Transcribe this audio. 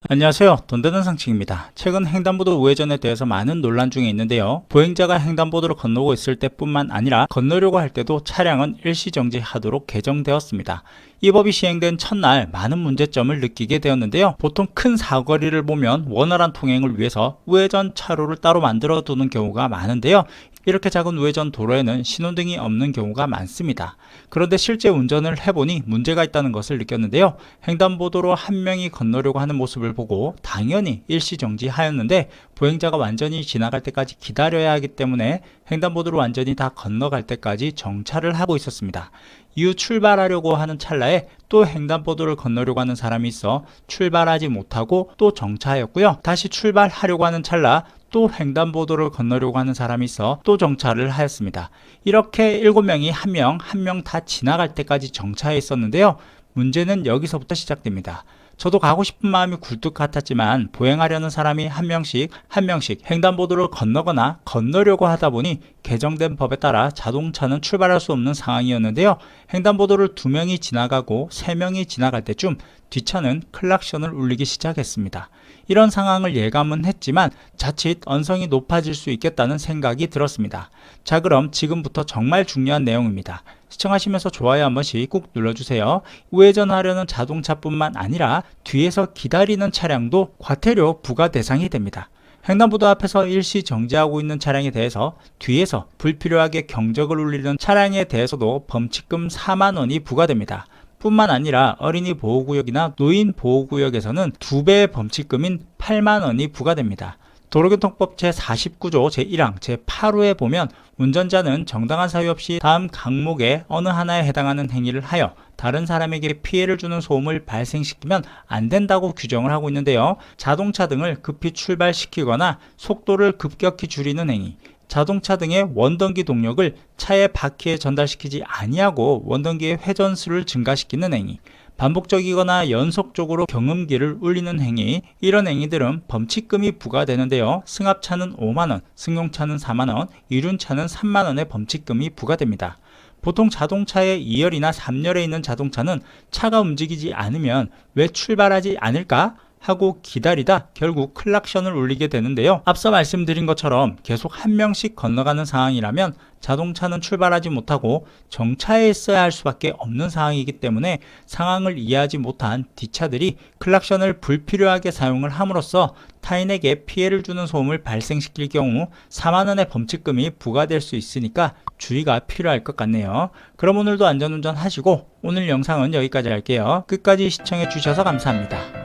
안녕하세요. 돈 되는 상식입니다. 최근 횡단보도 우회전에 대해서 많은 논란 중에 있는데요. 보행자가 횡단보도를 건너고 있을 때뿐만 아니라 건너려고 할 때도 차량은 일시정지하도록 개정되었습니다. 이 법이 시행된 첫날 많은 문제점을 느끼게 되었는데요. 보통 큰 사거리를 보면 원활한 통행을 위해서 우회전 차로를 따로 만들어 두는 경우가 많은데요. 이렇게 작은 우회전 도로에는 신호등이 없는 경우가 많습니다. 그런데 실제 운전을 해보니 문제가 있다는 것을 느꼈는데요. 횡단보도로 한 명이 건너려고 하는 모습을 보고 당연히 일시정지하였는데 보행자가 완전히 지나갈 때까지 기다려야 하기 때문에 횡단보도를 완전히 다 건너갈 때까지 정차를 하고 있었습니다. 이후 출발하려고 하는 찰나에 또 횡단보도를 건너려고 하는 사람이 있어 출발하지 못하고 또 정차하였고요. 다시 출발하려고 하는 찰나 또 횡단보도를 건너려고 하는 사람이 있어 또 정차를 하였습니다. 이렇게 7명이 한 명 다 지나갈 때까지 정차해 있었는데요. 문제는 여기서부터 시작됩니다. 저도 가고 싶은 마음이 굴뚝 같았지만 보행하려는 사람이 한 명씩 횡단보도를 건너거나 건너려고 하다 보니 개정된 법에 따라 자동차는 출발할 수 없는 상황이었는데요. 횡단보도를 2명이 지나가고 3명이 지나갈 때쯤 뒷차는 클락션을 울리기 시작했습니다. 이런 상황을 예감은 했지만 자칫 언성이 높아질 수 있겠다는 생각이 들었습니다. 자, 그럼 지금부터 정말 중요한 내용입니다. 시청하시면서 좋아요 한 번씩 꾹 눌러주세요. 우회전하려는 자동차뿐만 아니라 뒤에서 기다리는 차량도 과태료 부과 대상이 됩니다. 횡단보도 앞에서 일시 정지하고 있는 차량에 대해서 뒤에서 불필요하게 경적을 울리는 차량에 대해서도 범칙금 4만원이 부과됩니다. 뿐만 아니라 어린이 보호구역이나 노인 보호구역에서는 2배의 범칙금인 8만원이 부과됩니다. 도로교통법 제49조 제1항 제8호에 보면 운전자는 정당한 사유 없이 다음 항목의 어느 하나에 해당하는 행위를 하여 다른 사람에게 피해를 주는 소음을 발생시키면 안 된다고 규정을 하고 있는데요. 자동차 등을 급히 출발시키거나 속도를 급격히 줄이는 행위, 자동차 등의 원동기 동력을 차의 바퀴에 전달시키지 아니하고 원동기의 회전수를 증가시키는 행위, 반복적이거나 연속적으로 경음기를 울리는 행위, 이런 행위들은 범칙금이 부과되는데요. 승합차는 5만원, 승용차는 4만원, 이륜차는 3만원의 범칙금이 부과됩니다. 보통 자동차의 2열이나 3열에 있는 자동차는 차가 움직이지 않으면 왜 출발하지 않을까 하고 기다리다 결국 클락션을 울리게 되는데요. 앞서 말씀드린 것처럼 계속 한 명씩 건너가는 상황이라면 자동차는 출발하지 못하고 정차해 있어야 할 수밖에 없는 상황이기 때문에 상황을 이해하지 못한 뒷차들이 클락션을 불필요하게 사용을 함으로써 타인에게 피해를 주는 소음을 발생시킬 경우 4만원의 범칙금이 부과될 수 있으니까 주의가 필요할 것 같네요. 그럼 오늘도 안전운전 하시고 오늘 영상은 여기까지 할게요. 끝까지 시청해 주셔서 감사합니다.